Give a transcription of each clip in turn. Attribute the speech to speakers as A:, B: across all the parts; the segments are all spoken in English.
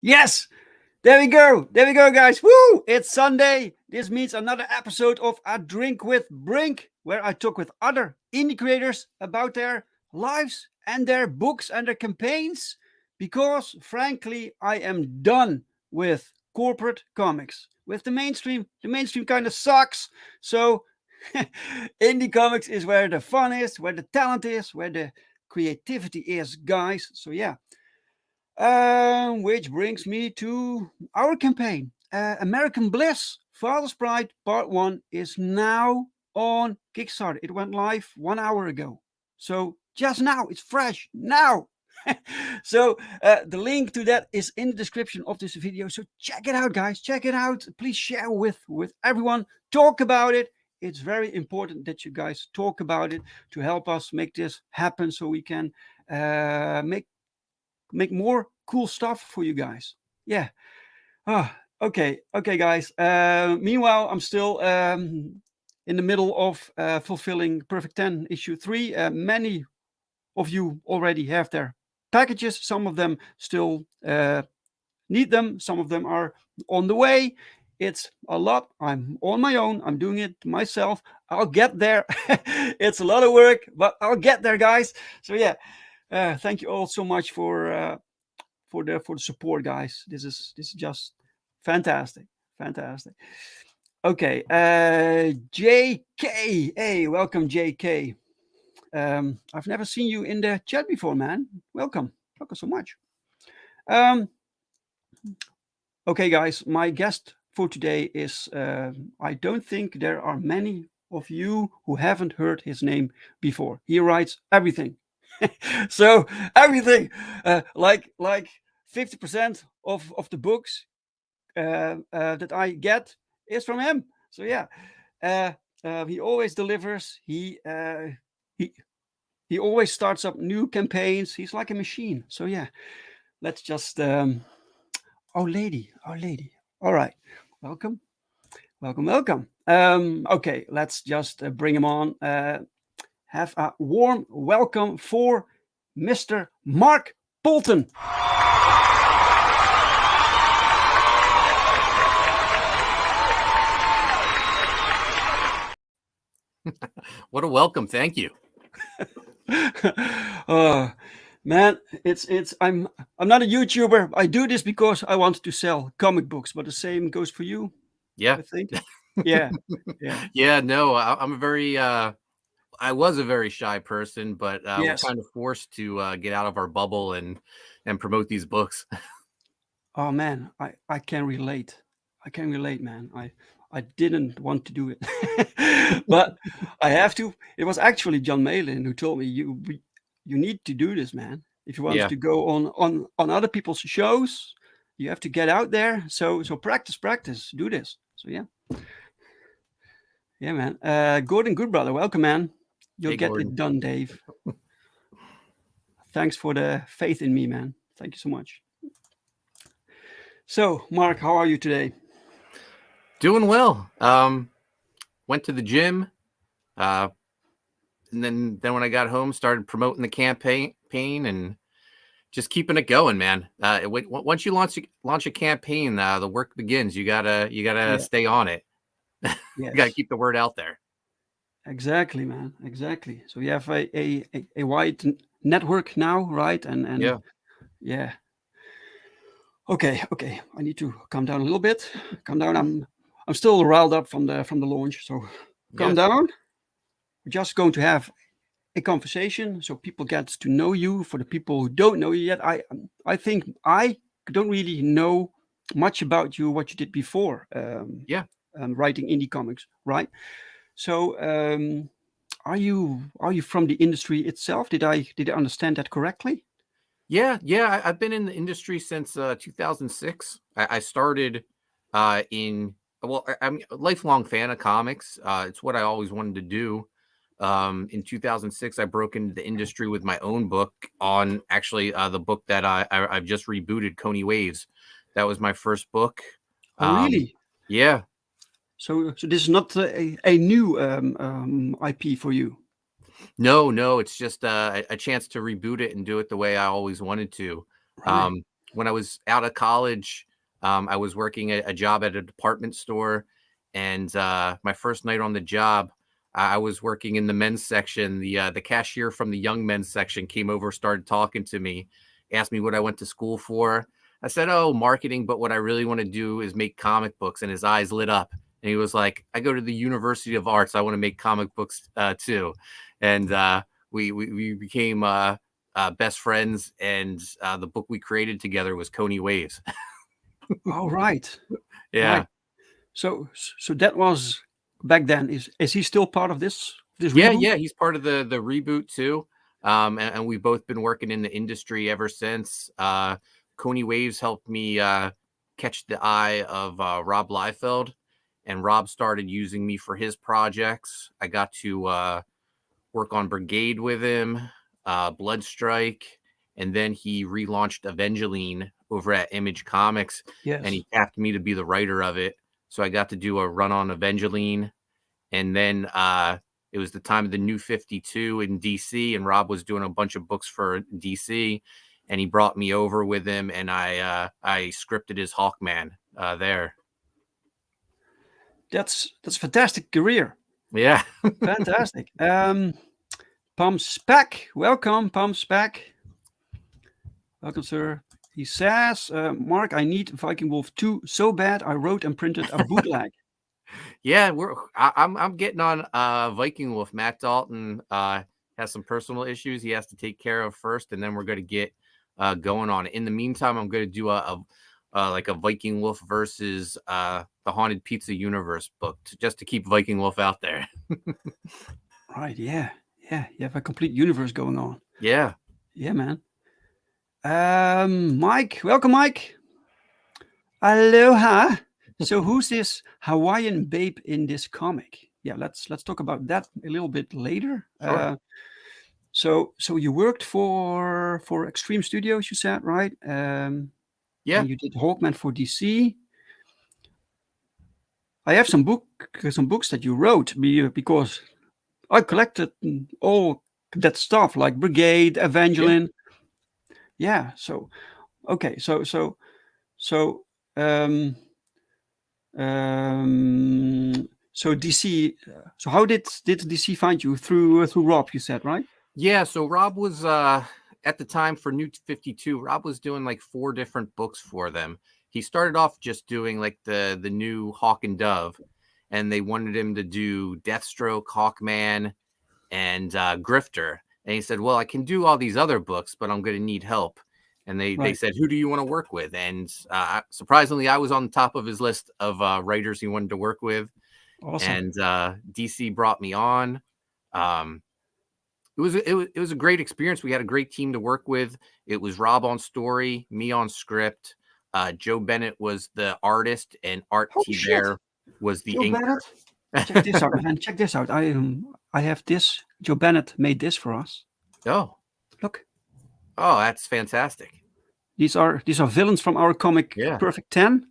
A: Yes, there we go. There we go, guys. Woo! It's Sunday. This means another episode of A Drink with Brink, where I talk with other indie creators about their lives and their books and their campaigns. Because, frankly, I am done with corporate comics. With the mainstream kind of sucks. So, indie comics is where the fun is, where the talent is, where the creativity is, guys. So, yeah. Which brings me to our campaign. American Bliss, Father's Pride Part 1 is now on Kickstarter. It went live 1 hour ago. So just now, it's fresh, now. So the link to that is in the description of this video. So check it out, guys. Check it out. Please share with everyone. Talk about it. It's very important that you guys talk about it to help us make this happen so we can make more cool stuff for you guys. Yeah. Okay, guys. Meanwhile, I'm still in the middle of fulfilling Perfect 10 issue 3. Many of you already have their packages. Some of them still need them. Some of them are on the way. It's a lot. I'm on my own. I'm doing it myself. I'll get there. It's a lot of work, but I'll get there, guys. So yeah. Thank you all so much for the support, guys. This is just fantastic. Okay, JK. Hey, welcome, JK. I've never seen you in the chat before, man. Welcome so much. Okay, guys, my guest for today is I don't think there are many of you who haven't heard his name before. He writes everything. So everything, like 50% of the books that I get is from him. So yeah, he always delivers. He always starts up new campaigns. He's like a machine. So yeah, let's just oh lady. All right, welcome. Okay, let's just bring him on. Have a warm welcome for Mr. Mark Poulton.
B: What a welcome. Thank you.
A: Man, I'm not a YouTuber. I do this because I want to sell comic books, but the same goes for you.
B: Yeah.
A: I think. Yeah.
B: Yeah, no, I'm a very I was a very shy person, but
A: Yes.
B: we're kind of forced to get out of our bubble and promote these books.
A: Oh man, I can relate. Man. I didn't want to do it, but I have to. It was actually John Malin who told me you need to do this, man. If you want
B: Yeah.
A: to go on other people's shows, you have to get out there. So practice, do this. So yeah. Yeah, man. Gordon Goodbrother, welcome, man. You'll
B: Hey,
A: get
B: Gordon.
A: it done, Dave. Thanks for the faith in me, man. Thank you so much. So, Mark, how are you today?
B: Doing well. Went to the gym. And then when I got home, started promoting the campaign and just keeping it going, man. Once you launch a campaign, the work begins. You gotta
A: Yeah,
B: stay on it. You gotta
A: yes,
B: keep the word out there.
A: exactly, man. Exactly. So you have a wide network now, right? And
B: Yeah.
A: yeah. Okay. I need to calm down a little bit. Calm down. I'm still riled up from the launch. So calm
B: Yes.
A: down. We're just going to have a conversation so people get to know you. For the people who don't know you yet, I think I don't really know much about you, what you did before
B: Yeah.
A: writing indie comics, right? So are you from the industry itself? Did I understand that correctly?
B: Yeah. I've been in the industry since 2006. I started in I'm a lifelong fan of comics. It's what I always wanted to do. In 2006, I broke into the industry with my own book on actually the book that I've just rebooted, Koni Waves. That was my first book.
A: Oh,
B: Um,
A: really?
B: yeah,
A: So this is not a new IP for you,
B: no, it's just a chance to reboot it and do it the way I always wanted to.
A: right?
B: When I was out of college, I was working a job at a department store, and my first night on the job, I was working in the men's section. The cashier from the young men's section came over, started talking to me, asked me what I went to school for. I said, "Oh, marketing, but what I really want to do is make comic books." And his eyes lit up, and he was like, "I go to the University of Arts. I want to make comic books too." And we became best friends, and the book we created together was Koni Waves.
A: All right,
B: Yeah,
A: right. So that was back then. Is he still part of this reboot?
B: yeah. He's part of the reboot too, and we've both been working in the industry ever since. Koni Waves helped me catch the eye of Rob Liefeld, and Rob started using me for his projects. I got to work on Brigade with him, Bloodstrike, and then he relaunched Evangeline over at Image Comics, and
A: Yes.
B: he tapped me to be the writer of it. So I got to do a run on Evangeline, and then it was the time of the New 52 in DC, and Rob was doing a bunch of books for DC, and he brought me over with him, and I scripted his Hawkman there.
A: That's fantastic career.
B: Yeah.
A: Fantastic. Pam Spec, welcome, Pam Spec. Welcome, sir. He says, Mark, I need Viking Wolf 2 so bad I wrote and printed a bootleg.
B: Yeah, I'm getting on Viking Wolf. Matt Dalton has some personal issues he has to take care of first, and then we're going to get going on it. In the meantime, I'm going to do like a Viking Wolf versus the Haunted Pizza Universe book just to keep Viking Wolf out there.
A: Right, yeah. Yeah, you have a complete universe going on.
B: Yeah.
A: Yeah, man. Mike, welcome, Mike. Aloha. So who's this Hawaiian babe in this comic? Yeah, let's talk about that a little bit later.
B: Sure.
A: So you worked for Extreme Studios, you said, right?
B: Yeah.
A: And you did Hawkman for DC. I have some books that you wrote because I collected all that stuff like Brigade,
B: Yeah.
A: Evangeline. Yeah. So okay. So um, so DC. So how did DC find you through Rob? You said, right?
B: Yeah, so Rob was at the time for New 52, Rob was doing like 4 different books for them. He started off just doing like the new Hawk and Dove, and they wanted him to do Deathstroke, Hawkman, and Grifter. And he said, "Well, I can do all these other books, but I'm going to need help." And they
A: Right.
B: said, "Who do you want to work with?" And surprisingly, I was on the top of his list of writers he wanted to work with.
A: Awesome.
B: And DC brought me on. Um, it was a great experience. We had a great team to work with. It was Rob on story, me on script. Joe Bennett was the artist, and Art
A: Holy
B: T.
A: shit.
B: Bear was the
A: Joe
B: inker.
A: Bennett. Check this out, man. Check this out. I have this. Joe Bennett made this for us.
B: Oh,
A: Look,
B: that's fantastic.
A: these are villains from our comic
B: Yeah.
A: Perfect 10.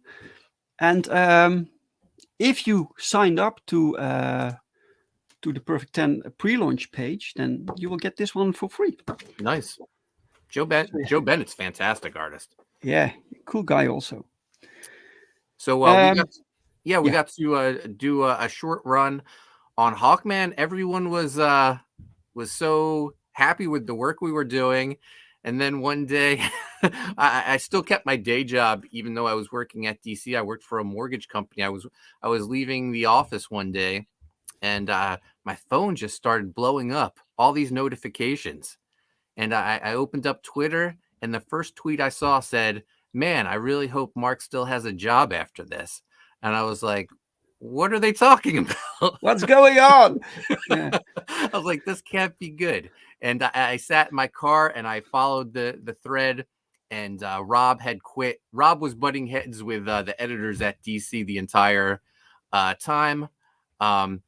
A: And if you signed up to the Perfect 10 pre-launch page, then you will get this one for free.
B: Nice. Joe Bennett's fantastic artist.
A: Yeah, cool guy also.
B: So we got to do a short run on Hawkman. Everyone was so happy with the work we were doing. And then one day, I still kept my day job, even though I was working at DC. I worked for a mortgage company. I was leaving the office one day, and my phone just started blowing up, all these notifications. And I opened up Twitter, and the first tweet I saw said, "Man, I really hope Mark still has a job after this." And I was like, what are they talking about?
A: What's going on? Yeah.
B: I was like, this can't be good. And I sat in my car and I followed the thread, and Rob had quit. Rob was butting heads with the editors at DC the entire time.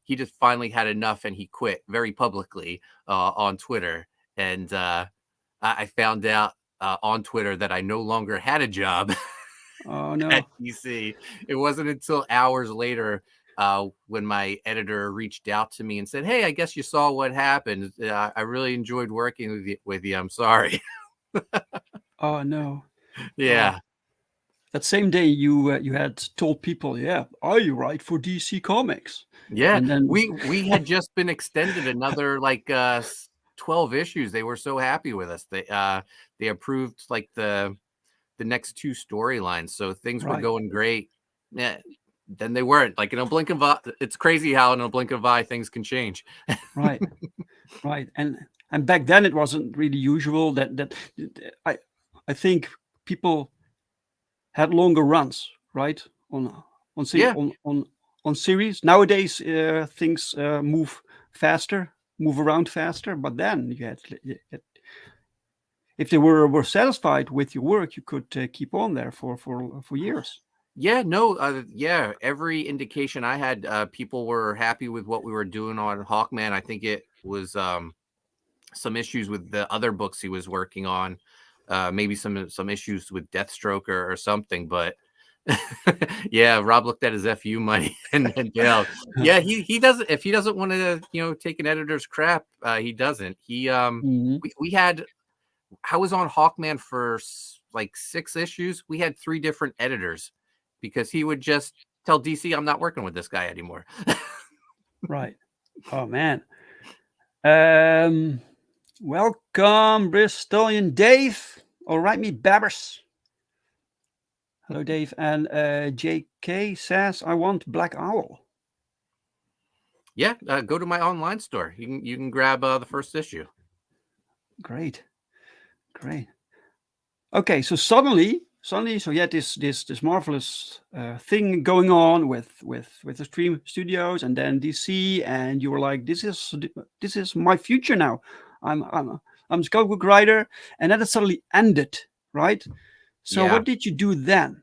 B: He just finally had enough and he quit very publicly on Twitter. And I found out on Twitter that I no longer had a job.
A: Oh no.
B: At DC. It wasn't until hours later when my editor reached out to me and said, "Hey, I guess you saw what happened. I really enjoyed working with you. I'm sorry."
A: Oh no.
B: Yeah.
A: That same day you had told people, yeah, I write for DC Comics.
B: Yeah.
A: And then
B: We had just been extended another 12 issues. They were so happy with us. They approved like the next two storylines, so things were
A: right.
B: going great. Yeah, then they weren't. Like in a blink of eye, it's crazy how in a blink of eye things can change.
A: Right. Right. And back then it wasn't really usual that I think people had longer runs, right?
B: Yeah.
A: On series. Nowadays things move around faster, but then you had if they were satisfied with your work, you could keep on there for years.
B: Yeah, no, yeah. Every indication I had, people were happy with what we were doing on Hawkman. I think it was some issues with the other books he was working on, maybe some issues with Deathstroke or something. But yeah, Rob looked at his FU money and bailed. Yeah, he doesn't. If he doesn't want to, take an editor's crap, he doesn't. We had. I was on Hawkman for like 6 issues. We had 3 different editors because he would just tell DC, "I'm not working with this guy anymore."
A: Right. Oh man. Welcome, Bristolian Dave. All right, me babbers. Hello, Dave. And JK says, I want Black Owl.
B: Yeah, go to my online store. You can grab the first issue.
A: Great. Okay, so suddenly, so you had this marvelous thing going on with the Stream Studios and then DC, and you were like, this is my future now. I'm this comic book writer, and then it suddenly ended, right? So
B: Yeah.
A: what did you do then?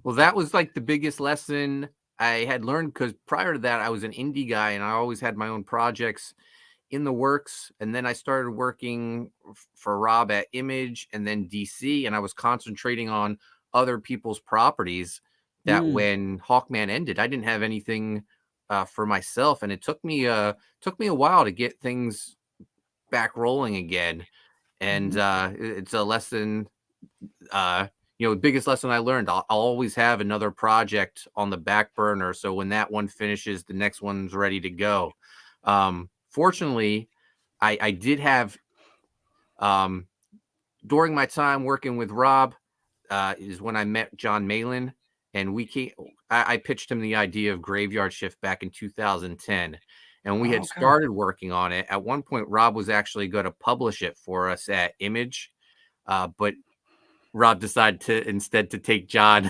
B: Well, that was like the biggest lesson I had learned, because prior to that, I was an indie guy and I always had my own projects in the works. And then I started working for Rob at Image and then DC, and I was concentrating on other people's properties. That when Hawkman ended, I didn't have anything for myself, and it took me a while to get things back rolling again. And it's a lesson. The biggest lesson I learned, I'll always have another project on the back burner, so when that one finishes, the next one's ready to go. Fortunately, I did have, during my time working with Rob, is when I met John Malin, and I pitched him the idea of Graveyard Shift back in 2010. And we had started working on it. At one point, Rob was actually going to publish it for us at Image, but Rob decided to instead to take John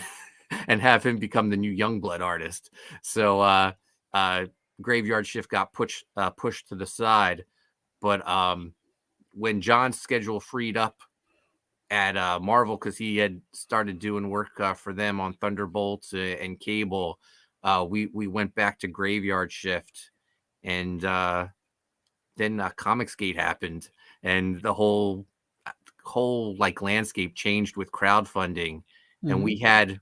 B: and have him become the new Youngblood artist. So Graveyard Shift got pushed to the side. But when John's schedule freed up at Marvel, because he had started doing work for them on Thunderbolts and Cable, we went back to Graveyard Shift, and then Comicsgate happened, and the whole like landscape changed with crowdfunding, and we had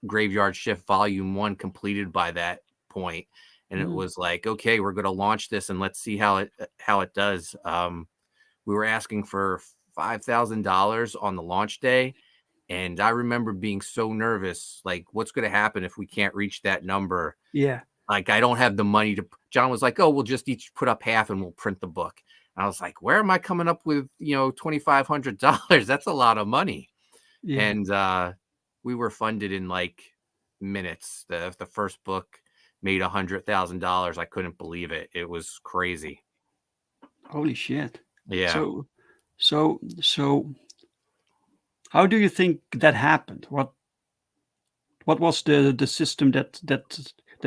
B: Graveyard Shift Volume 1 completed by that point, and it was like, okay, we're going to launch this and let's see how it does. We were asking for $5,000 on the launch day, and I remember being so nervous, like, what's going to happen if we can't reach that number?
A: Yeah.
B: Like, I don't have the money to. John was like, oh, we'll just each put up half and we'll print the book. And I was like, where am I coming up with, $2,500? That's a lot of money.
A: Yeah.
B: And we were funded in like minutes. The first book made $100,000. I couldn't believe it. It was crazy.
A: Holy shit.
B: Yeah.
A: So how do you think that happened? What was the system that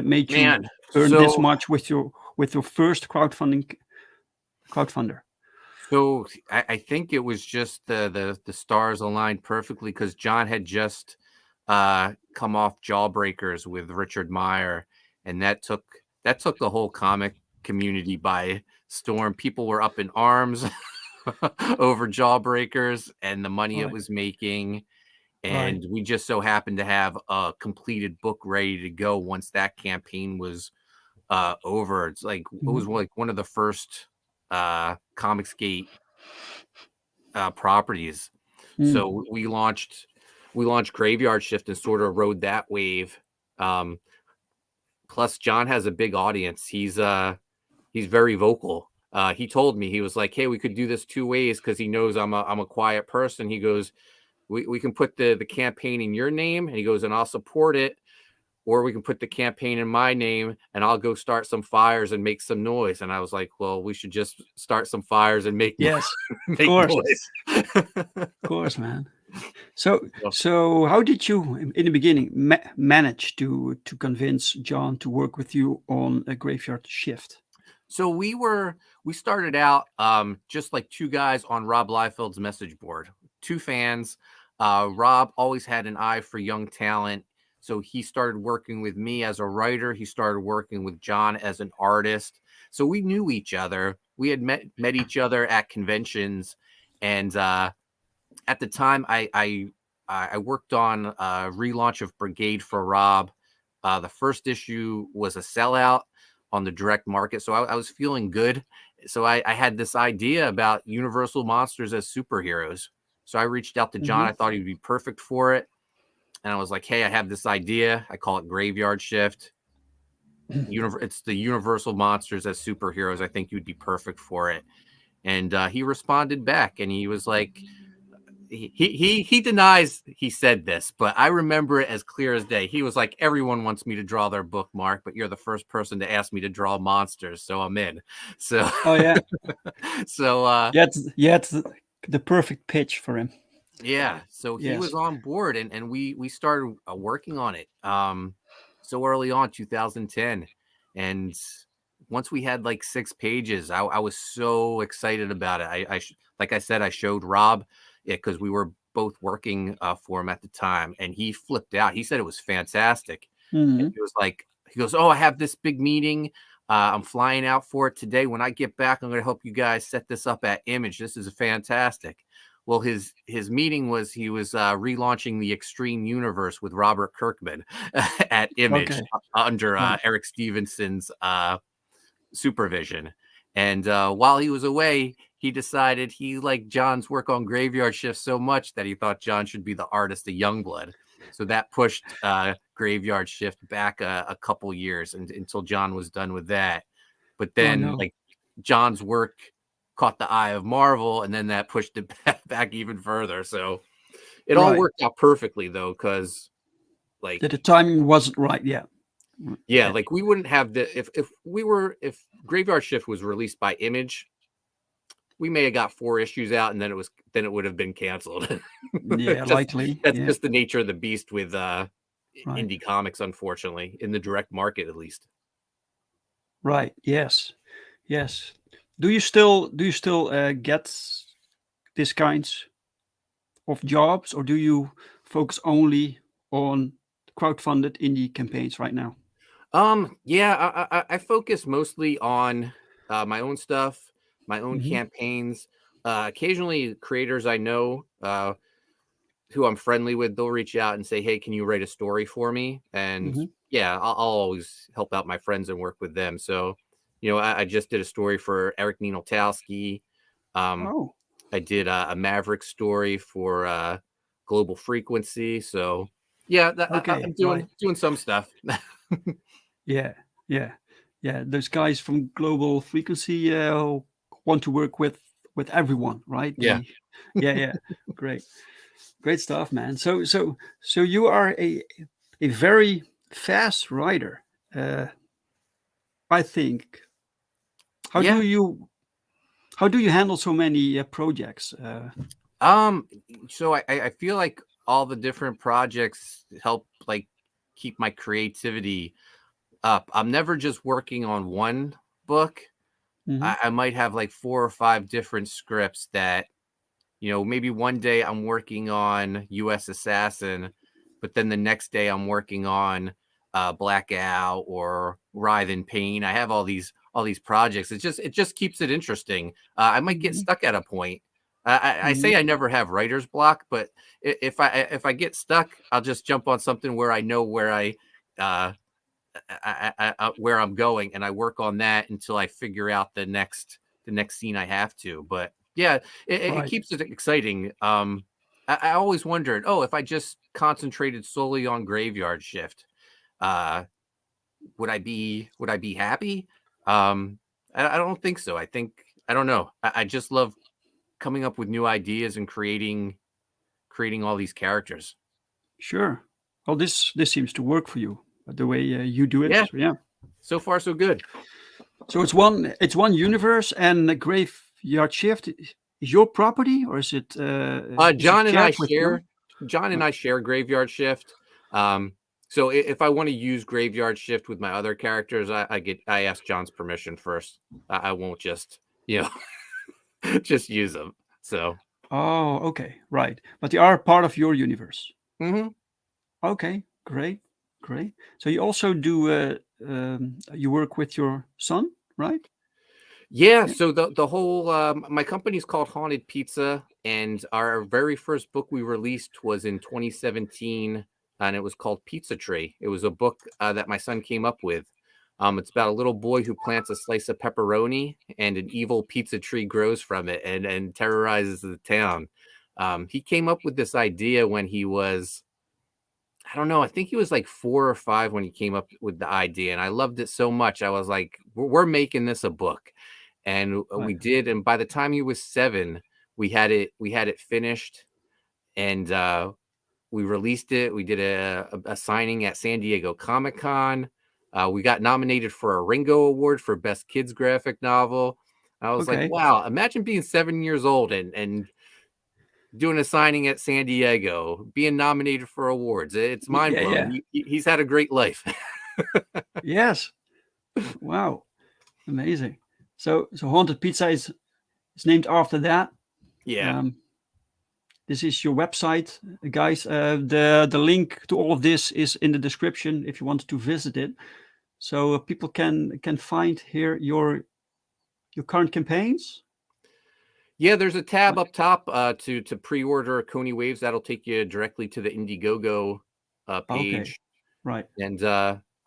A: made you earn this much with your first crowdfunder?
B: So I think it was just the stars aligned perfectly, because John had just come off Jawbreakers with Richard Meyer, and that took the whole comic community by storm. People were up in arms over Jawbreakers and the money it was making. And we just so happened to have a completed book ready to go once that campaign was over. It's like it was like one of the first Comicsgate properties. So we launched Graveyard Shift and sort of rode that wave. Plus, John has a big audience. He's very vocal. He told me, he was like, hey, we could do this two ways, because he knows I'm a quiet person. He goes, we can put the campaign in your name, and he goes, and I'll support it, or we can put the campaign in my name and I'll go start some fires and make some noise. And I was like, well, we should just start some fires and make
A: noise. Of course, man. So how did you in the beginning manage to convince John to work with you on a Graveyard Shift?
B: So we started out just like two guys on Rob Liefeld's message board, two fans. Rob always had an eye for young talent. So he started working with me as a writer. He started working with John as an artist. So we knew each other. We had met each other at conventions. And at the time, I worked on a relaunch of Brigade for Rob. The first issue was a sellout on the direct market. So I was feeling good. So I had this idea about Universal monsters as superheroes. So I reached out to John. I thought he'd be perfect for it. And I was like, hey, I have this idea. I call it Graveyard Shift. It's the Universal monsters as superheroes. I think you'd be perfect for it. And he responded back, and he was like, he denies he said this, but I remember it as clear as day. He was like, everyone wants me to draw their book, Mark, but you're the first person to ask me to draw monsters, so I'm in. So
A: oh yeah.
B: So
A: it's the perfect pitch for him.
B: Yeah, so he was on board, and we started working on it so early on, 2010, and once we had like 6 pages, I was so excited about it. Like I said, I showed Rob it because we were both working for him at the time, and he flipped out. He said it was fantastic. And he goes, oh, I have this big meeting. I'm flying out for it today. When I get back, I'm going to help you guys set this up at Image. This is fantastic. Well, his meeting was he was relaunching the Extreme Universe with Robert Kirkman at Image under Eric Stevenson's supervision. And while he was away, he decided he liked John's work on Graveyard Shift so much that he thought John should be the artist of Youngblood. So that pushed Graveyard Shift back a couple years until John was done with that. But then like John's work caught the eye of Marvel, and then that pushed it back even further. So it all worked out perfectly, though, because like
A: the timing wasn't right.
B: Yeah, like we wouldn't have if Graveyard Shift was released by Image, we may have got 4 issues out, and then it would have been canceled.
A: Yeah, likely.
B: That's just the nature of the beast with indie comics, unfortunately, in the direct market, at least.
A: Right. Yes. Do you still get these kinds of jobs, or do you focus only on crowdfunded indie campaigns right now?
B: Yeah, I focus mostly on my own stuff, my own
A: Hmm.
B: campaigns. Occasionally, creators I know who I'm friendly with, they'll reach out and say, "Hey, can you write a story for me?" And
A: Hmm.
B: yeah, I'll always help out my friends and work with them. So, I just did a story for Eric Ninotowski. Um,
A: Oh,
B: I did a Maverick story for Global Frequency. So, yeah,
A: okay,
B: I'm
A: right.
B: doing some stuff.
A: Yeah, yeah, yeah. Those guys from Global Frequency want to work with everyone, right?
B: Yeah.
A: Yeah, yeah. Great, great stuff, man. So you are a very fast writer, uh, I think. How do
B: Yeah.
A: you how do you handle so many projects?
B: Um, so I feel like all the different projects help like keep my creativity up. I'm never just working on one book.
A: Hmm.
B: I might have like 4 or 5 different scripts that, maybe one day I'm working on US Assassin, but then the next day I'm working on Blackout or Writhe in Pain. I have all these projects. It just keeps it interesting. I might get
A: Hmm.
B: stuck at a point. I
A: Hmm.
B: say I never have writer's block, but if I get stuck, I'll just jump on something where I know uh, where I'm going, and I work on that until I figure out the next scene I have to. But yeah, it
A: Right.
B: keeps it exciting. I always wondered, oh, if I just concentrated solely on Graveyard Shift, uh, would I be happy? Um, I don't think so. I don't know. I just love coming up with new ideas and creating all these characters.
A: Sure. Well, this seems to work for you, the way you do it.
B: Yeah,
A: So yeah.
B: so far so good.
A: So it's one universe, and the Graveyard Shift is your property, or is it
B: John and I
A: shared with you?
B: share John and
A: Right.
B: I share Graveyard Shift. So if I want to use Graveyard Shift with my other characters, I ask John's permission first. I won't just just use them. So
A: Oh, okay, right. But they are part of your universe.
B: mhm.
A: Okay, great, great. So you also do you work with your son, right?
B: Yeah,
A: Yeah.
B: so the whole my company's called Haunted Pizza, and our very first book we released was in 2017, and it was called Pizza Tree. It was a book that my son came up with. It's about a little boy who plants a slice of pepperoni, and an evil pizza tree grows from it and terrorizes the town. He came up with this idea when he was, I don't know, I think he was like 4 or 5 when he came up with the idea, and I loved it so much. I was like, we're making this a book, and
A: Right.
B: we did. And by the time he was 7, we had it finished, and we released it. We did a signing at San Diego Comic-Con. We got nominated for a Ringo Award for Best Kids Graphic Novel. I was like,
A: Okay.
B: wow, imagine being 7 years old and doing a signing at San Diego, being nominated for awards. It's mind
A: Yeah,
B: blowing.
A: yeah.
B: He's had a great life.
A: Yes. Wow. Amazing. So Haunted Pizza is named after that.
B: Yeah.
A: Um, this is your website, guys. The link to all of this is in the description if you want to visit it. So people can find here your current campaigns.
B: Yeah, there's a tab
A: Right.
B: up top to pre-order Koni Waves. That'll take you directly to the Indiegogo
A: Okay.
B: page.
A: Right.
B: And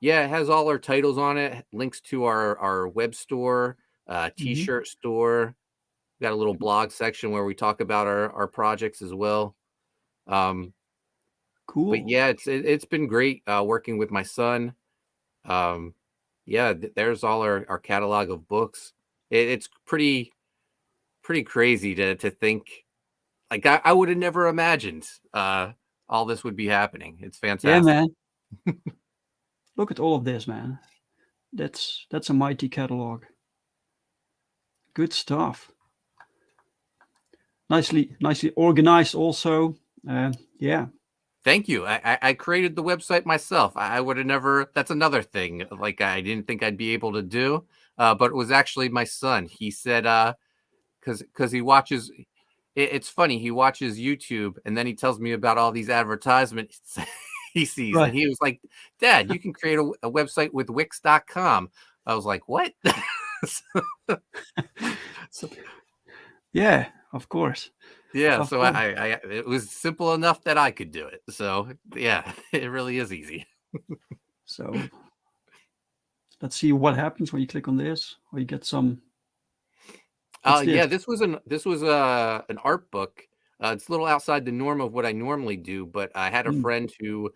B: yeah, it has all our titles on it, links to our web store,
A: Hmm.
B: t-shirt store. We got a little blog section where we talk about our projects as well. Um, but
A: Cool.
B: yeah, it's been great working with my son. Um, yeah, there's all our catalog of books. It's pretty crazy to think. Like I would have never imagined all this would be happening. It's
A: Yeah,
B: fantastic.
A: man. Look at all of this, man. That's a mighty catalog. Good stuff. Nicely organized also. Yeah.
B: Thank you. I created the website myself. I would have never. That's another thing. Like I didn't think I'd be able to do, but it was actually my son. He said, because he watches. It's funny. He watches YouTube and then he tells me about all these advertisements. DCs.
A: Right.
B: And he was like, Dad, you can create a website with Wix.com. I was like, what? so,
A: Yeah, of course.
B: yeah,
A: Of
B: so
A: course.
B: it was simple enough that I could do it. So yeah, it really is easy.
A: So let's see what happens when you click on this, or you get some. What's this?
B: Yeah, this was an art book. It's a little outside the norm of what I normally do, but I had a
A: Mm,
B: friend who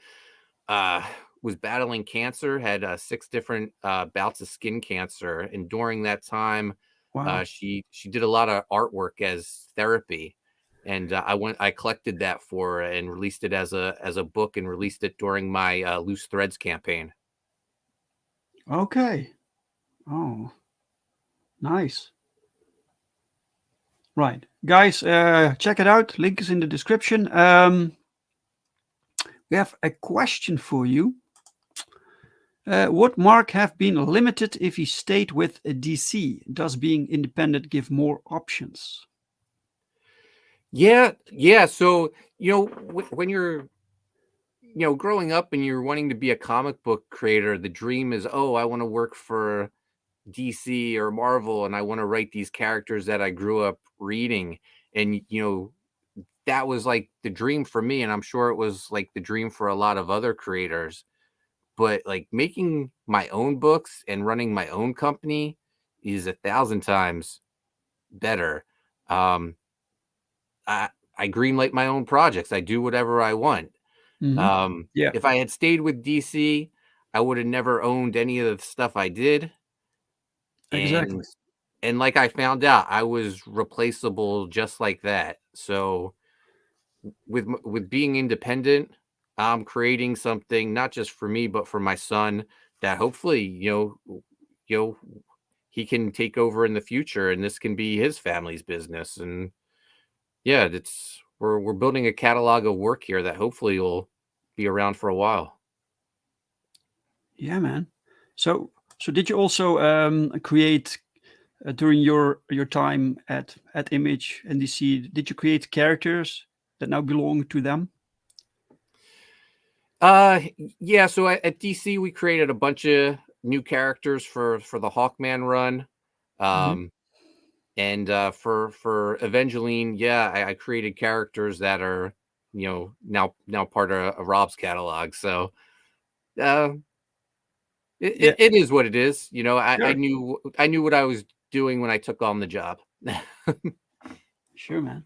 B: uh, was battling cancer, had 6 different bouts of skin cancer, and during that time,
A: wow.
B: she did a lot of artwork as therapy, and I collected that for her and released it as a book and released it during my Loose Threads campaign.
A: Okay. Oh, nice. Right, guys, check it out. Link is in the description. We have a question for you. Would Mark have been limited if he stayed with a DC? Does being independent give more options?
B: Yeah, yeah. So when you're growing up and you're wanting to be a comic book creator, the dream is, oh, I want to work for DC or Marvel and I want to write these characters that I grew up reading. And, that was like the dream for me. And I'm sure it was like the dream for a lot of other creators. But like making my own books and running my own company is 1,000 times better. Um, I greenlight my own projects. I do whatever I want.
A: Hmm. Yeah,
B: If I had stayed with DC, I would have never owned any of the stuff I did.
A: exactly.
B: And like I found out, I was replaceable just like that. So with being independent, I'm creating something not just for me, but for my son that hopefully, you know, he can take over in the future and this can be his family's business. And yeah, we're building a catalog of work here that hopefully will be around for a while.
A: Yeah, man. So, did you also create during your time at Image and DC? Did you create characters that now belong to them?
B: Yeah, so at DC we created a bunch of new characters for the Hawkman run.
A: Hmm.
B: Um and for Evangeline, yeah, I created characters that are, now part of Rob's catalog. So uh
A: Yeah,
B: it is what it is. I
A: sure,
B: knew what I was doing when I took on the job.
A: sure, man.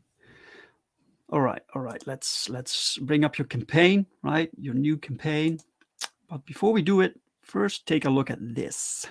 A: All right, all right. Let's bring up your campaign, right? Your new campaign. But before we do it, first take a look at this.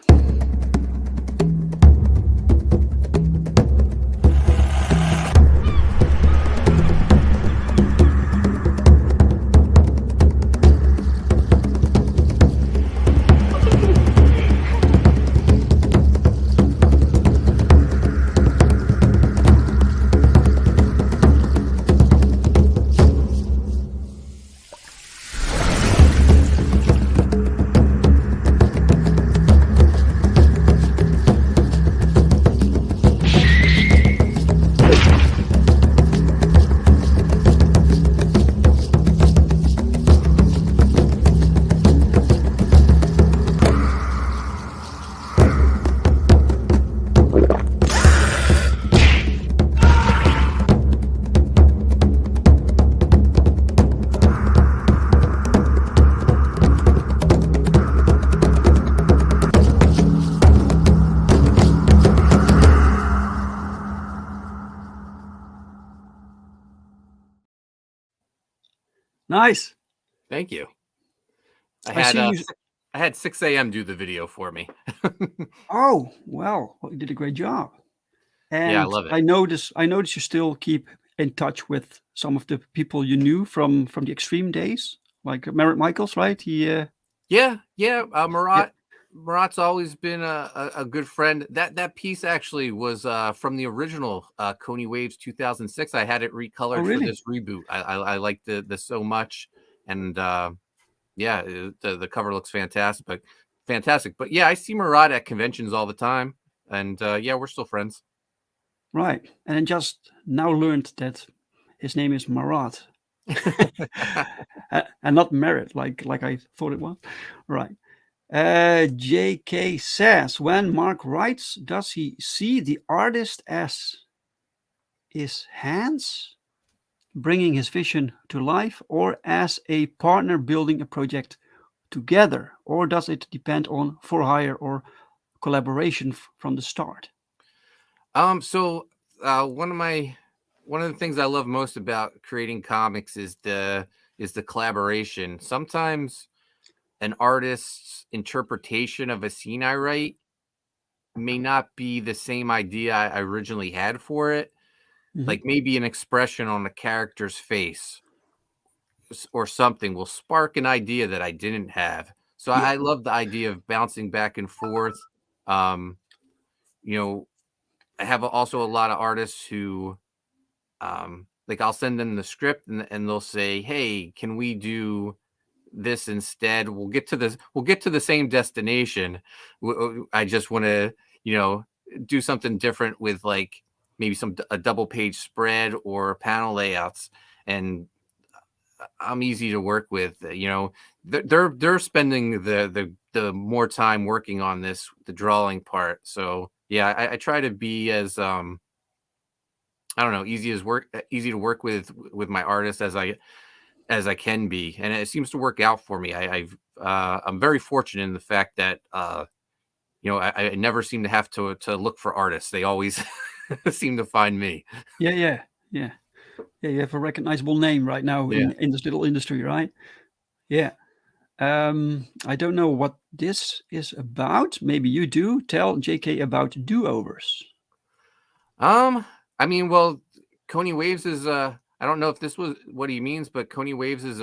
A: Nice.
B: Thank you. I
A: I
B: had
A: see you.
B: I had 6 a.m. do the video for me.
A: Oh, well, you did a great job.
B: Yeah, I
A: And
B: love it.
A: I noticed you still keep in touch with some of the people you knew from the extreme days, like Merritt Michaels, right?
B: Yeah, yeah.
A: Yeah.
B: Marat's always been a good friend. That piece actually was from the original Koni Waves 2006. I had it
A: Oh,
B: recolored for
A: really?
B: this reboot. I liked the so much, and yeah, the cover looks fantastic. Fantastic. But yeah, I see Marat at conventions all the time, and yeah, we're still friends.
A: Right. And then just now learned that his name is Marat. And not merit, like I thought it was. Right. JK says, when Mark writes, does he see the artist as his hands bringing his vision to life, or as a partner building a project together, or does it depend on for hire or collaboration from the start?
B: So one of the things I love most about creating comics is the collaboration. Sometimes an artist's interpretation of a scene I write may not be the same idea I originally had for it.
A: Mhm.
B: Like maybe an expression on a character's face or something will spark an idea that I didn't have. So
A: Yeah,
B: I love the idea of bouncing back and forth. Um, you know, I have also a lot of artists who like I'll send them the script and they'll say, "Hey, can we do this instead? We'll get to the same destination. I just want to, you know, do something different with like maybe a double page spread or panel layouts." And I'm easy to work with. They're spending the more time working on the drawing part. So yeah, I try to be as I don't know, easy to work with my artists as I can be, and it seems to work out for me. I'm very fortunate in the fact that I never seem to have to look for artists. They always seem to find me.
A: yeah, yeah, yeah, yeah. You have a recognizable name right now
B: Yeah.
A: in this little industry, right? Yeah. I don't know what this is about. Maybe you do. Tell JK about do-overs.
B: Um, I mean, well, Koni Waves is I don't know if this was what he means, but Koni Waves is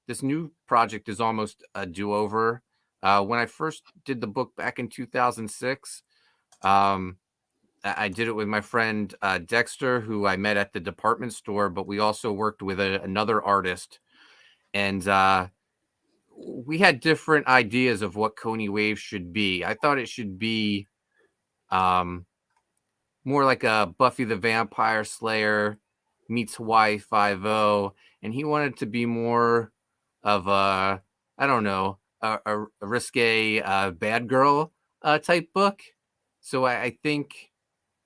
B: this new project is almost a do-over. When I first did the book back in 2006, um, I did it with my friend Dexter, who I met at the department store, but we also worked with another artist, and we had different ideas of what Koni Waves should be. I thought it should be um, more like a Buffy the Vampire Slayer meets Hawaii Five O, and he wanted to be more of a, I don't know, a risque bad girl type book. So I think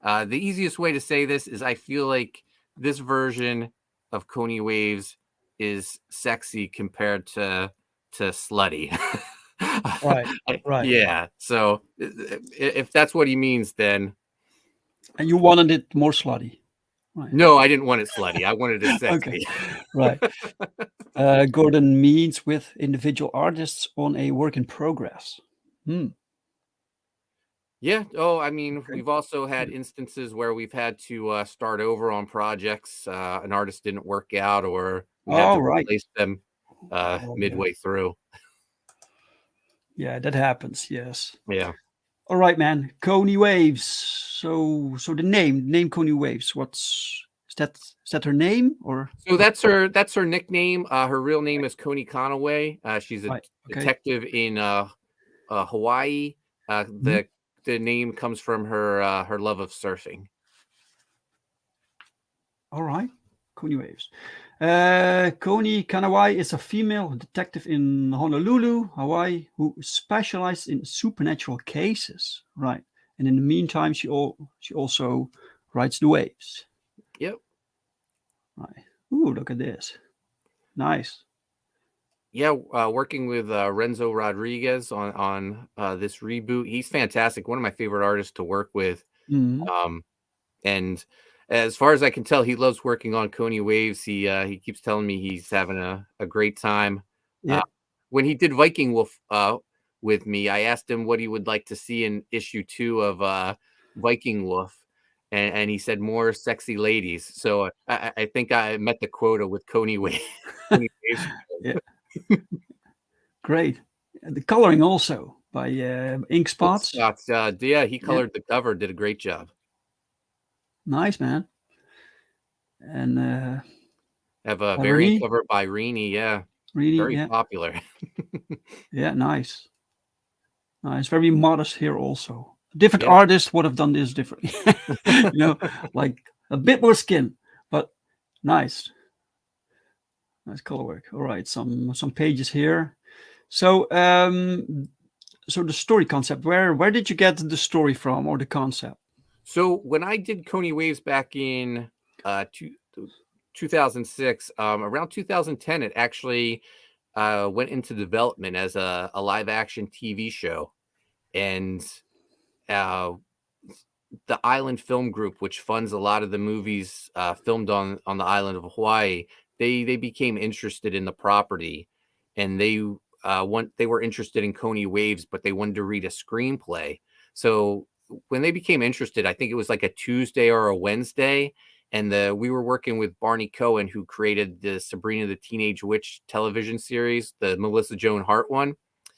B: the easiest way to say this is I feel like this version of Koni Waves is sexy compared to slutty.
A: Right, right.
B: Yeah. So if that's what he means, then
A: And you wanted it more slutty. Right.
B: no, I didn't want it slutty. I wanted it
A: Okay.
B: sexy.
A: Right. Gordon meets with individual artists on a work in progress. Hmm.
B: Yeah. Oh, I mean,
A: Okay.
B: we've also had
A: Good.
B: instances where we've had to start over on projects. An artist didn't work out, or we had to
A: All right.
B: replace them
A: Oh, yeah.
B: midway through.
A: Yeah, that happens. Yes.
B: Yeah.
A: All right, man. Koni Waves. So the name Koni Waves. Is that her name or
B: So
A: what?
B: that's her nickname. Her real name is Koni Conaway. She's a
A: Right. Okay.
B: detective in Hawaii.
A: Mhm.
B: The name comes from her love of surfing.
A: All right. Koni Waves. Koni Kanawai is a female detective in Honolulu, Hawaii, who specializes in supernatural cases. Right. And in the meantime, she also writes the waves.
B: Yep.
A: Right. Ooh, look at this. Nice.
B: Yeah, working with Renzo Rodriguez on this reboot. He's fantastic. One of my favorite artists to work with.
A: Mhm.
B: Um, and as far as I can tell, he loves working on Koni Waves. He keeps telling me he's having a great time. Uh,
A: Yeah.
B: when he did Viking Wolf with me, I asked him what he would like to see in issue 2 of Viking Wolf, and he said more sexy ladies. So I think I met the quota with Koni Waves. Koni Waves.
A: Yeah. Great. And the coloring also by Ink
B: Ink
A: Spots.
B: Spots, yeah, he
A: Yeah.
B: colored the cover, did a great job.
A: Nice, man. And
B: Have a variant
A: Renee,
B: cover by Rini, yeah, very
A: yeah.
B: popular.
A: Yeah, nice. Nice. Very modest here also. A different
B: Yeah.
A: artist would have done this differently. Like a bit more skin, but nice. Nice color work. All right, some pages here. So so the story concept. Where did you get the story from, or the concept?
B: So when I did Koni Waves back in uh, two, 2006, around 2010, it actually went into development as a live action TV show. And uh, the Island Film Group, which funds a lot of the movies filmed on the island of Hawaii, they became interested in the property, and they were interested in Koni Waves, but they wanted to read a screenplay. So when they became interested, I think it was like a Tuesday or a Wednesday, and we were working with Barney Cohen, who created the Sabrina the Teenage Witch television series, the Melissa Joan Hart one.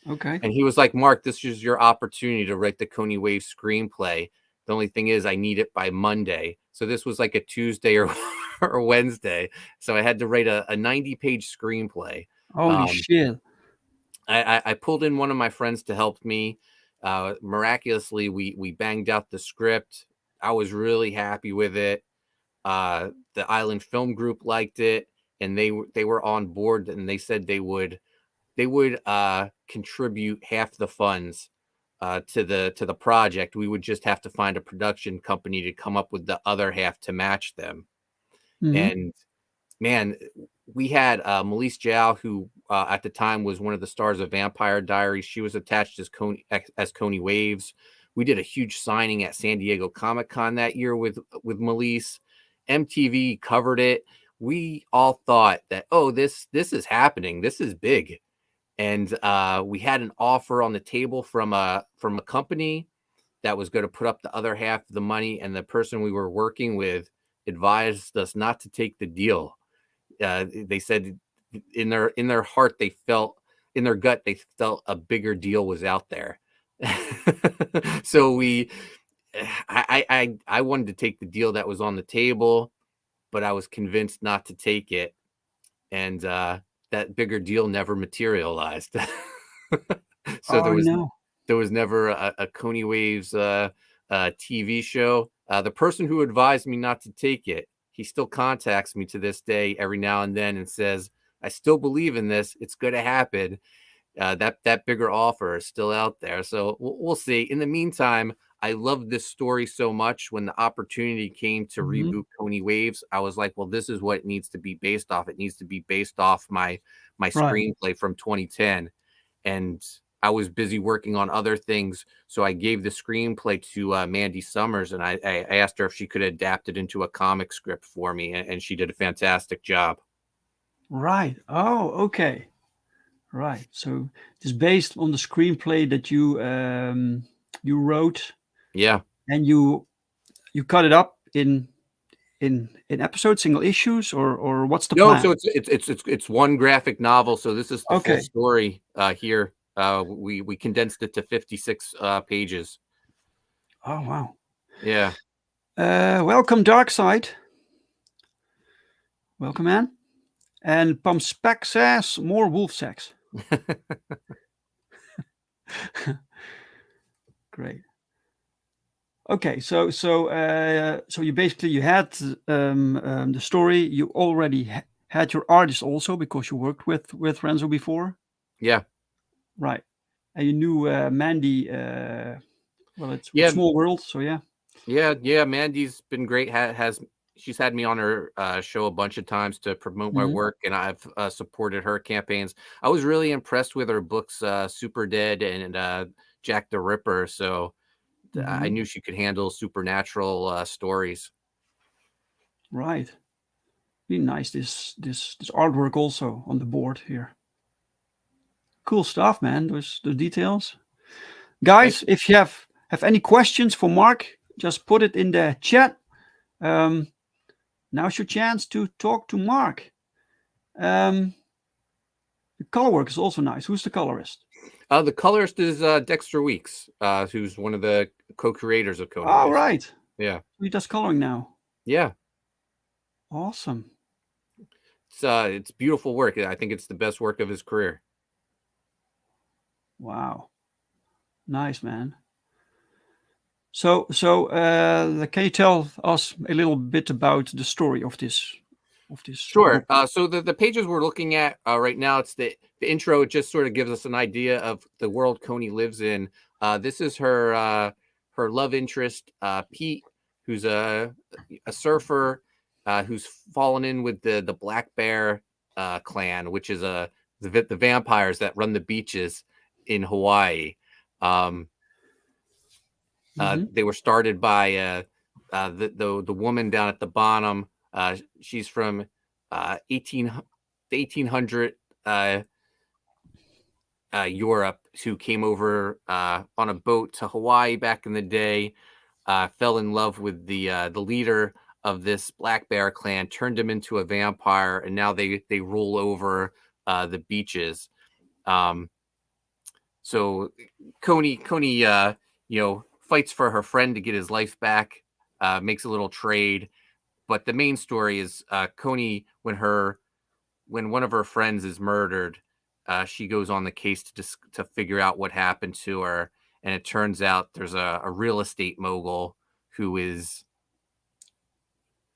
A: Okay.
B: And he was like, Mark, this is your opportunity to write the Koni Wave screenplay. The only thing is I need it by Monday. So this was like a Tuesday or, or Wednesday. So I had to write a 90-page screenplay.
A: Holy shit.
B: I pulled in one of my friends to help me. Miraculously, we banged out the script. I was really happy with it. The Island Film Group liked it, and they were on board, and they said they would contribute half the funds to the project. We would just have to find a production company to come up with the other half to match them.
A: Mm-hmm.
B: And man, we had Melise Zhao, who at the time was one of the stars of Vampire Diaries. She was attached as Koni Waves. We did a huge signing at San Diego Comic-Con that year with Melise. MTV covered it. We all thought that, oh, this is happening. This is big. And we had an offer on the table from a company that was going to put up the other half of the money, and the person we were working with advised us not to take the deal. They said in their heart, they felt in their gut, they felt a bigger deal was out there. So I wanted to take the deal that was on the table, but I was convinced not to take it. And that bigger deal never materialized. So
A: Oh no.
B: there was never a Koni Waves TV show. The person who advised me not to take it, he still contacts me to this day every now and then and says, I still believe in this. It's going to happen. That bigger offer is still out there. So we'll see. In the meantime, I love this story so much. When the opportunity came to
A: Mm-hmm.
B: reboot Koni Waves, I was like, well, this is what it needs to be based off. It needs to be based off my
A: Right.
B: screenplay from 2010. And I was busy working on other things. So I gave the screenplay to Mandy Summers, and I asked her if she could adapt it into a comic script for me. And she did a fantastic job.
A: Right. Oh, okay. Right. So it's based on the screenplay that you wrote,
B: Yeah.
A: and you cut it up in episodes, single issues, or what's the
B: No,
A: plan?
B: so it's one graphic novel. So this is the full
A: Okay.
B: story here. We condensed it to 56 pages.
A: Oh wow.
B: Yeah.
A: Welcome, Dark Side. Welcome, man. And Pump Spec says more wolf sex. Great. Okay, so you basically you had the story. You already had your artist also, because you worked with Renzo before,
B: Yeah.
A: right? And you knew Mandy. Well, it's
B: Yeah.
A: small world, so yeah.
B: Yeah. Mandy's been great. She's had me on her show a bunch of times to promote my
A: Mhm.
B: work, and I've supported her campaigns. I was really impressed with her books, Super Dead and Jack the Ripper. So I
A: Mhm.
B: knew she could handle supernatural stories.
A: Right. Really nice. This artwork also on the board here. Cool stuff, man. Those the details.
B: Thank
A: Guys,
B: you.
A: if you have any questions for Mark, just put it in the chat. Now's your chance to talk to Mark. The color work is also nice. Who's the colorist?
B: The colorist is Dexter Weeks, who's one of the co-creators of Koni
A: Oh,
B: Waves.
A: right.
B: Yeah.
A: He does coloring now.
B: Yeah.
A: Awesome.
B: It's beautiful work. I think it's the best work of his career.
A: Wow. Nice, man. So can you tell us a little bit about the story of this? of this
B: Sure.
A: book?
B: So the pages we're looking at right now, it's the intro. It just sort of gives us an idea of the world Koni lives in. This is her love interest, Pete, who's a surfer who's fallen in with the Black Bear clan, which is the vampires that run the beaches in Hawaii. They were started by the woman down at the bottom. She's from 1800 Europe, who came over on a boat to Hawaii back in the day, fell in love with the leader of this Black Bear clan, turned him into a vampire, and now they rule over the beaches. So Koni, fights for her friend to get his life back, makes a little trade. But the main story is Koni, when one of her friends is murdered, she goes on the case to figure out what happened to her. And it turns out there's a real estate mogul who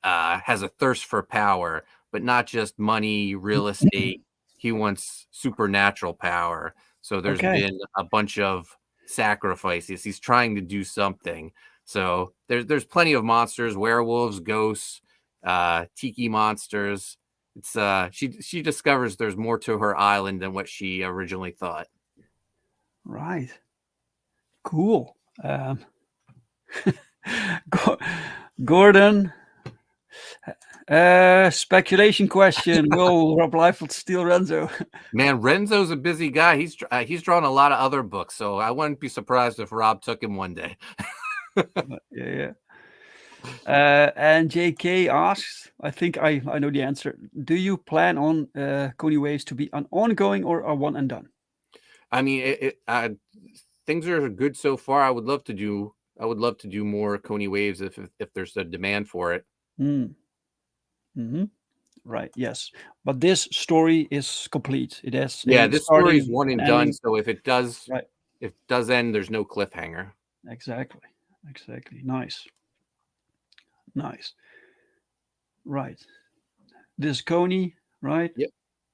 B: has a thirst for power, but not just money, real estate. He wants supernatural power. So there's been a bunch of sacrifices. He's trying to do something. So there's plenty of monsters, werewolves, ghosts, tiki monsters. It's she discovers there's more to her island than what she originally thought.
A: Right. Cool. Gordon, speculation question. Will Rob Liefeld steal Renzo?
B: Man, Renzo's a busy guy. He's drawn a lot of other books, so I wouldn't be surprised if Rob took him one day.
A: Yeah. And JK asks, I think I know the answer. Do you plan on Koni Waves to be an ongoing or a one and done?
B: I mean, things are good so far. I would love to do more Koni Waves if there's a demand for it.
A: Right. Yes. But this story is complete. It has
B: this story is one and done. So if it does,
A: right,
B: if it does end, there's no cliffhanger.
A: Exactly. Nice. Right. This is Koni, right?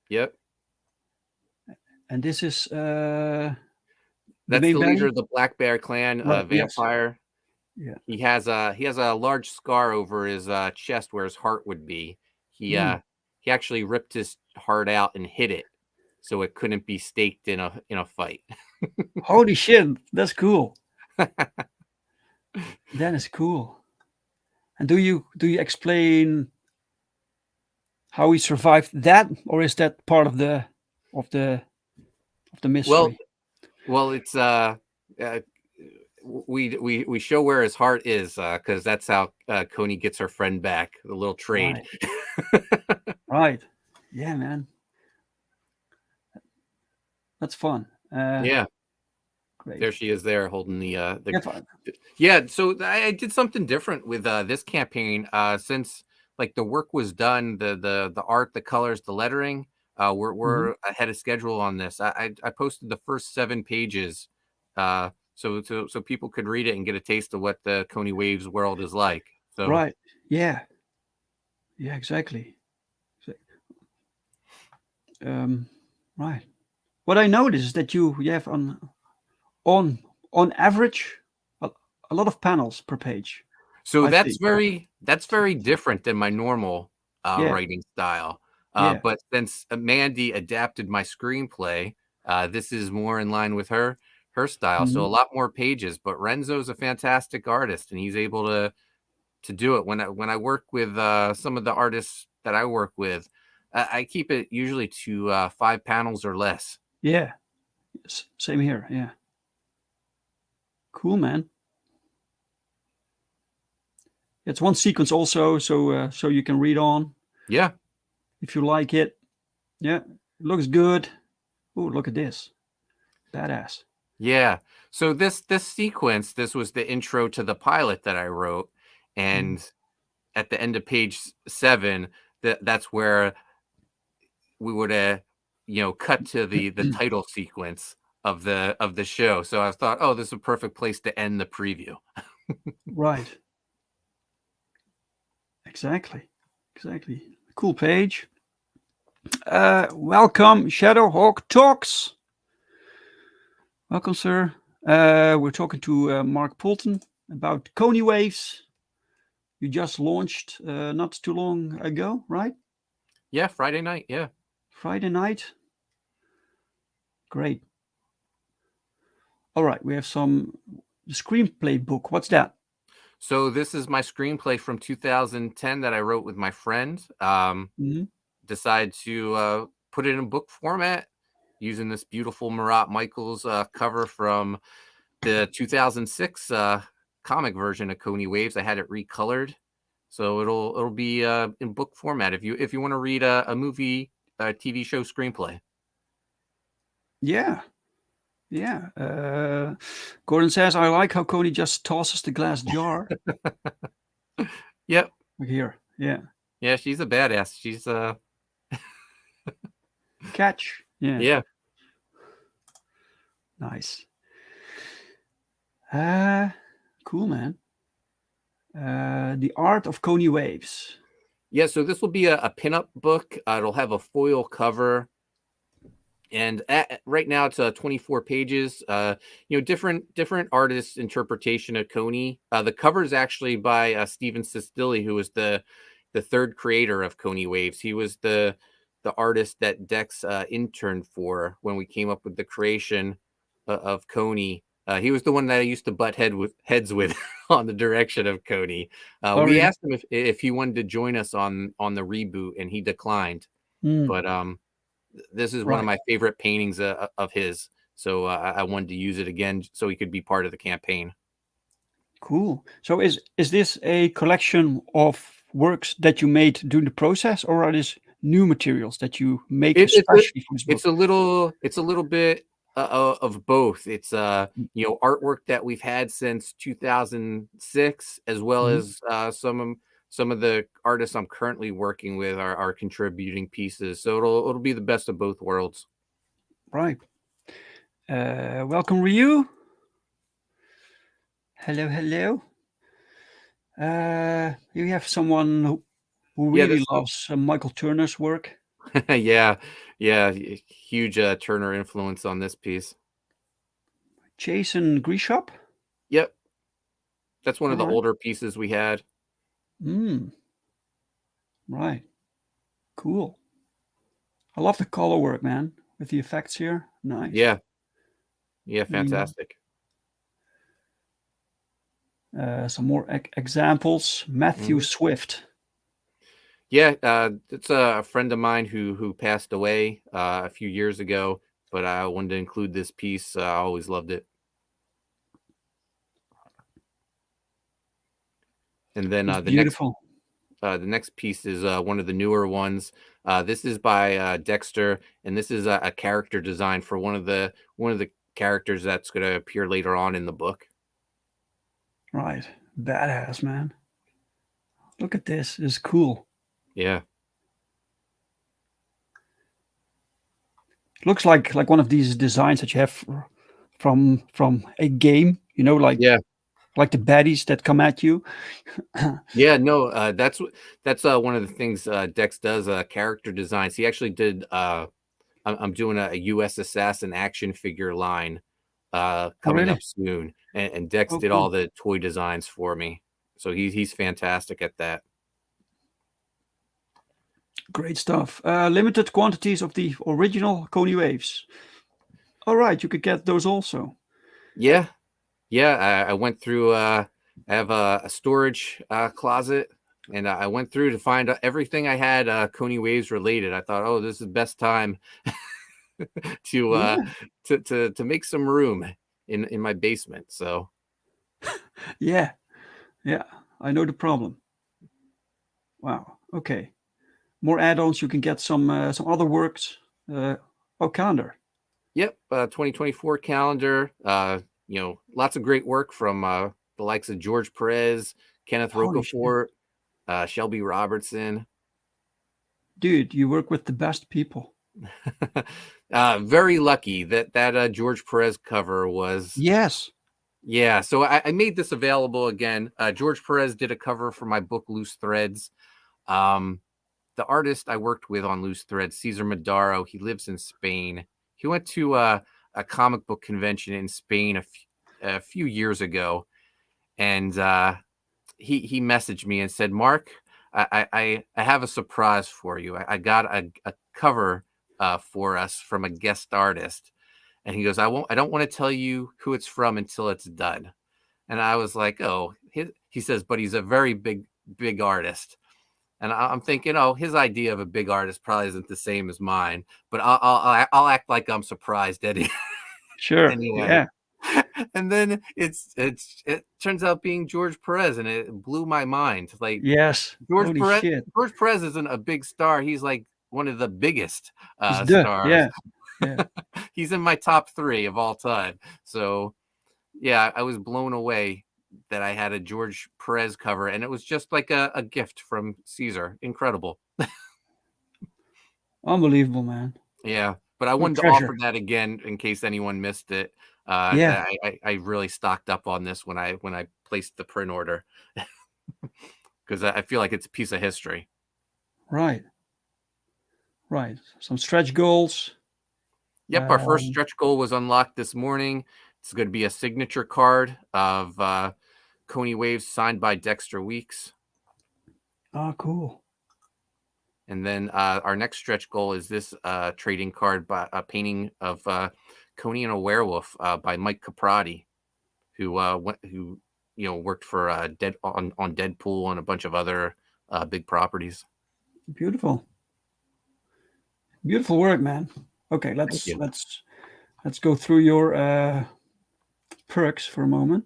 B: Yep.
A: And this is
B: that's the leader of the Black Bear clan, vampire.
A: Yes.
B: Yeah. He has a large scar over his chest where his heart would be. He actually ripped his heart out and hid it so it couldn't be staked in a fight.
A: Holy shit, that's cool. That is cool. And do you explain how he survived that, or is that part of the mystery?
B: Well, it's we show where his heart is because that's how Koni gets her friend back. The little trade.
A: Right. Yeah, man. That's fun.
B: Yeah.
A: Great.
B: There she is there holding the yeah. So I did something different with this campaign since like the work was done, the art, the colors, the lettering. We're ahead of schedule on this. I posted the first 7 pages so people could read it and get a taste of what the Koni Waves world is like. So
A: right. Yeah, exactly. Right. What I noticed is that you have on average a lot of panels per page.
B: So that's very different than my normal writing style. But since Mandy adapted my screenplay, this is more in line with her style. So a lot more pages. But Renzo's a fantastic artist, and he's able to do it. When I work with some of the artists that I work with, I keep it usually to 5 panels or less.
A: Yeah, same here. Yeah, cool, man. It's one sequence also, so you can read on.
B: Yeah,
A: if you like it. Yeah, it looks good. Oh, look at this, badass.
B: Yeah. So this sequence, this was the intro to the pilot that I wrote, and at the end of page 7, that's where we would cut to the title sequence of the show. So I thought, oh, this is a perfect place to end the preview.
A: Right. Exactly. Cool page. Welcome, Shadowhawk Talks. Welcome, sir. We're talking to Mark Poulton about Koni Waves. You just launched not too long ago, right?
B: Yeah, Friday night. Yeah.
A: Friday night. Great. All right, we have some screenplay book. What's that?
B: So this is my screenplay from 2010 that I wrote with my friend.
A: Mhm.
B: Decided to put it in book format using this beautiful Marat Michaels cover from the 2006 comic version of Koni Waves. I had it recolored, so it'll be in book format if you want to read a movie, TV show screenplay.
A: Yeah. Yeah. Gordon says, I like how Koni just tosses the glass jar.
B: Yep.
A: Here. Yeah.
B: Yeah, she's a badass. She's
A: Catch. Yeah.
B: yeah.
A: Nice. Cool, man. The Art of Koni Waves.
B: Yeah, so this will be a pinup book. It'll have a foil cover, and right now it's 24 pages. Different artists' interpretation of Koni. The cover is actually by Stephen Sistili, who was the third creator of Koni Waves. He was the artist that Dex interned for when we came up with the creation of Koni. He was the one that I used to butt heads with on the direction of Koni.
A: Oh,
B: We
A: really?
B: asked him if he wanted to join us on the reboot, and he declined.
A: Mm,
B: But this is one of
A: right.
B: my favorite paintings of his, so I wanted to use it again so he could be part of the campaign.
A: Cool. So is this a collection of works that you made during the process, or are these new materials that you make
B: It, it's a
A: especially for this book?
B: it's a little bit of both. It's artwork that we've had since 2006, as well
A: Mhm.
B: as some of the artists I'm currently working with are contributing pieces. So it'll be the best of both worlds.
A: Right. Welcome, Ryu. Hello, hello. You have someone who
B: Yeah,
A: really
B: this
A: loves Michael Turner's work.
B: yeah, huge Turner influence on this piece.
A: Jason Grishop.
B: Yep, that's one of
A: All
B: the
A: right.
B: older pieces we had.
A: Mm, right. Cool. I love the color work, man, with the effects here. Nice.
B: Yeah, yeah,
A: Mm.
B: fantastic.
A: Some more examples. Matthew
B: Mhm.
A: Swift.
B: Yeah, it's a friend of mine who passed away a few years ago, but I wanted to include this piece. I always loved it. And then
A: It's beautiful.
B: the next piece is one of the newer ones. This is by Dexter, and this is a character design for one of the characters that's going to appear later on in the book.
A: Right. Badass, man. Look at this. It's cool.
B: Yeah,
A: Looks like one of these designs that you have from a game,
B: yeah,
A: like the baddies that come at you.
B: yeah. No, that's one of the things Dex does. Character designs. He actually did. I'm doing a U.S. Assassin action figure line
A: Oh,
B: coming
A: really?
B: up soon, and Dex
A: Oh,
B: did all
A: cool.
B: the toy designs for me. So he's fantastic at that.
A: Great stuff. Limited quantities of the original Koni Waves. All right, you could get those also.
B: Yeah, yeah. I went through. I have a storage closet, and I went through to find everything I had Koni Waves related. I thought, oh, this is the best time to
A: Yeah,
B: to make some room in my basement. So
A: yeah, yeah. I know the problem. Wow. Okay. More add-ons. You can get some other works. Oh, calendar.
B: yep, 2024 calendar. Lots of great work from the likes of George Perez, Kenneth
A: Holy shit,
B: Rocafort, Shelby Robertson.
A: dude! You work with the best people.
B: Very lucky that George Perez cover was.
A: Yes.
B: Yeah, so I made this available again. George Perez did a cover for my book Loose Threads. Um, the artist I worked with on Loose Thread, Cesar Madaro, he lives in Spain. He went to a comic book convention in Spain a few years ago, and he messaged me and said, Mark, I have a surprise for you. I got a cover for us from a guest artist. And he goes, I don't want to tell you who it's from until it's done. And I was like, oh, he says, but he's a very big artist. And I'm thinking, oh, his idea of a big artist probably isn't the same as mine, but I'll act like I'm surprised anyway.
A: Sure. Yeah.
B: And then it turns out being George Perez, and it blew my mind. Like,
A: yes,
B: George Perez isn't a big star. He's like one of the biggest stars.
A: Yeah.
B: He's in my top 3 of all time. So yeah, I was blown away that I had a George Perez cover, and it was just like a gift from Caesar. Incredible.
A: Unbelievable, man.
B: Yeah, but I wanted to offer that again in case anyone missed it.
A: Yeah,
B: I really stocked up on this when I placed the print order, because I feel like it's a piece of history.
A: Right. Some stretch goals.
B: Yep, our first stretch goal was unlocked this morning. It's going to be a signature card of Koni Waves signed by Dexter Weeks.
A: Oh, cool.
B: And then our next stretch goal is this trading card by a painting of Koni and a Werewolf by Mike Caprati, who worked for on Deadpool and a bunch of other big properties.
A: Beautiful work, man. Okay, let's go through your perks for a moment.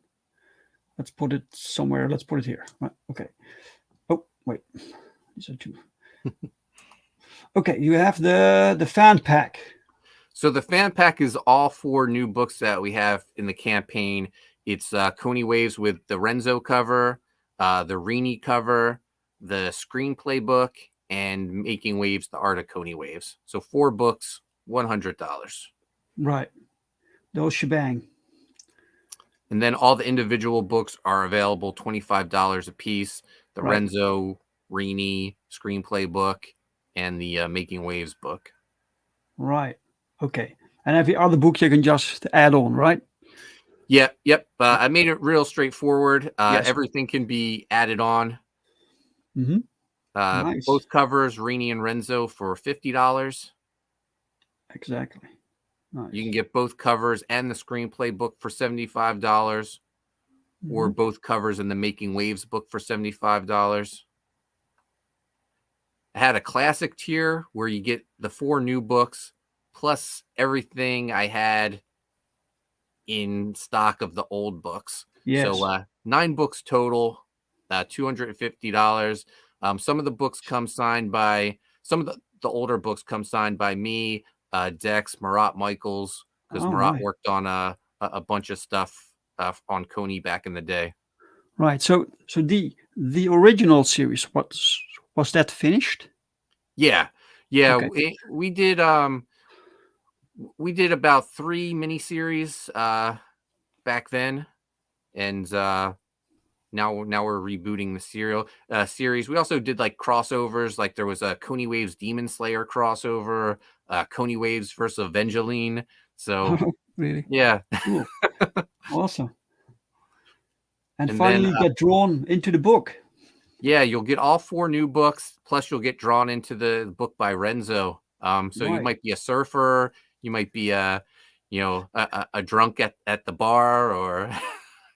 A: Let's put it somewhere. Let's put it here. Right. Okay. Oh, wait. These are 2. Okay, you have the fan pack.
B: So the fan pack is all 4 new books that we have in the campaign. It's Koni Waves with the Renzo cover, the Rini cover, the screenplay book, and Making Waves, the Art of Koni Waves. So 4 books, $100.
A: Right. The whole shebang.
B: And then all the individual books are available, $25 a piece. The Renzo, Rini screenplay book, and the Making Waves book.
A: Right. Okay. And every other book you can just add on, right?
B: Yep. I made it real straightforward. Yes. Everything can be added on.
A: Mm-hmm. Nice.
B: Both covers, Rini and Renzo, for $50.
A: Exactly. Nice.
B: You can get both covers and the screenplay book for $75, or both covers and the Making Waves book for $75. I had a classic tier where you get the 4 new books plus everything I had in stock of the old books.
A: Yes.
B: So 9 books total, $250. Some of the books come signed by some of the older books come signed by me, Dex, Marat Michaels, because Marat worked on a bunch of stuff on Koni back in the day.
A: Right. So the original series, was that finished?
B: Yeah. Okay. We did about 3 miniseries back then, and now we're rebooting the series. We also did like crossovers, like there was a Koni Waves Demon Slayer crossover, Koni Waves versus Evangeline. So
A: really,
B: yeah,
A: cool. Awesome. And finally then, get drawn into the book.
B: Yeah, you'll get all 4 new books, plus you'll get drawn into the book by Renzo. So you might be a surfer, you might be a drunk at the bar, or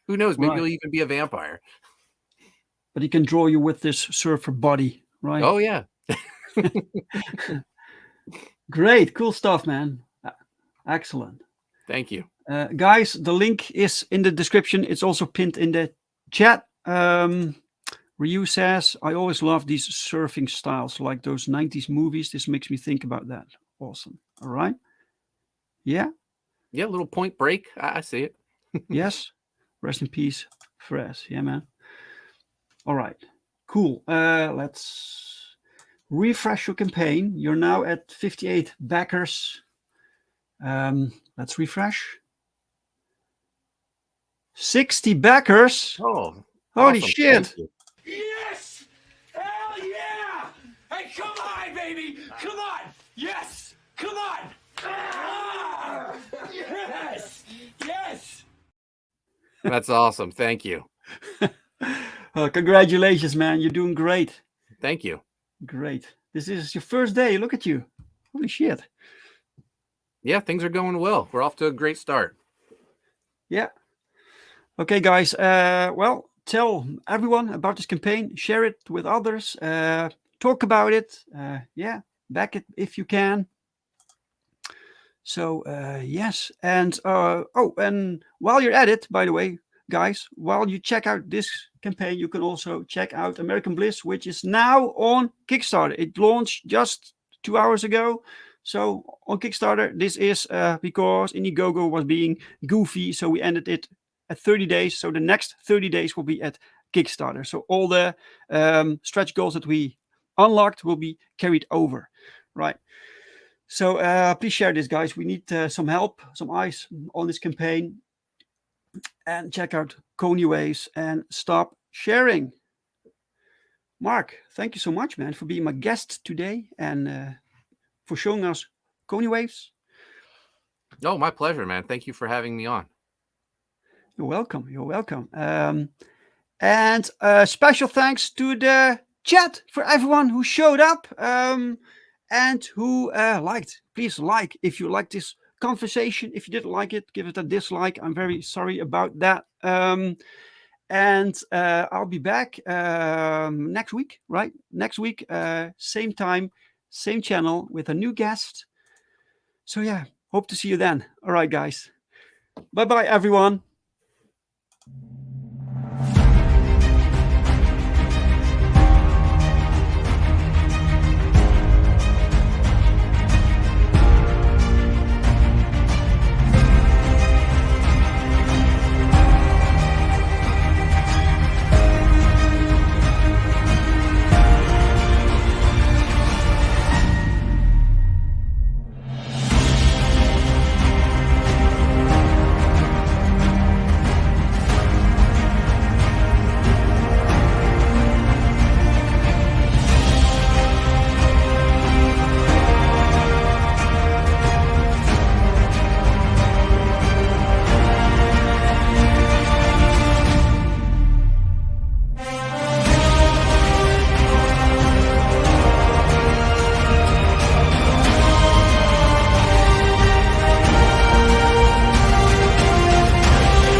B: who knows, maybe you'll even be a vampire.
A: But he can draw you with this surfer body, right?
B: Oh yeah.
A: Great, cool stuff, man. Excellent.
B: Thank you.
A: Guys, the link is in the description. It's also pinned in the chat. Ryu says, I always love these surfing styles, like those 90s movies. This makes me think about that. Awesome. All right. Yeah.
B: Yeah, little Point Break. I see it.
A: Yes. Rest in peace, Frez. Yeah, man. All right. Cool. Let's refresh your campaign. You're now at 58 backers. Let's refresh. 60 backers.
B: Oh,
A: holy shit.
C: Yes! Hell yeah! Hey, come on!
A: Yes! Come on! Ah! Yes! Yes!
B: That's awesome. Thank you.
A: Congratulations, man. You're doing great.
B: Thank you.
A: Great. This is your first day. Look at you. Holy shit.
B: Yeah, things are going well. We're off to a great start.
A: Yeah. Okay, guys. Well, tell everyone about this campaign. Share it with others. Talk about it. Yeah, back it if you can. So yes, and and while you're at it, by the way, guys, while you check out this campaign, you can also check out American Bliss, which is now on Kickstarter. It launched just 2 hours ago. So on Kickstarter, this is because Indiegogo was being goofy, so we ended it at 30 days. So the next 30 days will be at Kickstarter. So all the stretch goals that we unlocked will be carried over, right? So please share this, guys. We need some help, some eyes on this campaign. And check out Koni Waves and stop sharing. Mark, thank you so much, man, for being my guest today and for showing us Koni Waves.
B: Oh, my pleasure, man. Thank you for having me on.
A: You're welcome. You're welcome. And special thanks to the chat for everyone who showed up and who liked. Please like if you like this conversation. If you didn't like it, give it a dislike. I'm very sorry about that. And I'll be back next week, right? Next week, same time, same channel with a new guest. So yeah, hope to see you then. All right, guys. Bye-bye, everyone.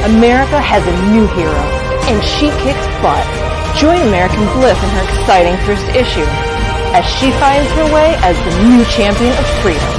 C: America has a new hero, and she kicks butt. Join American Bliss in her exciting first issue, as she finds her way as the new champion of freedom.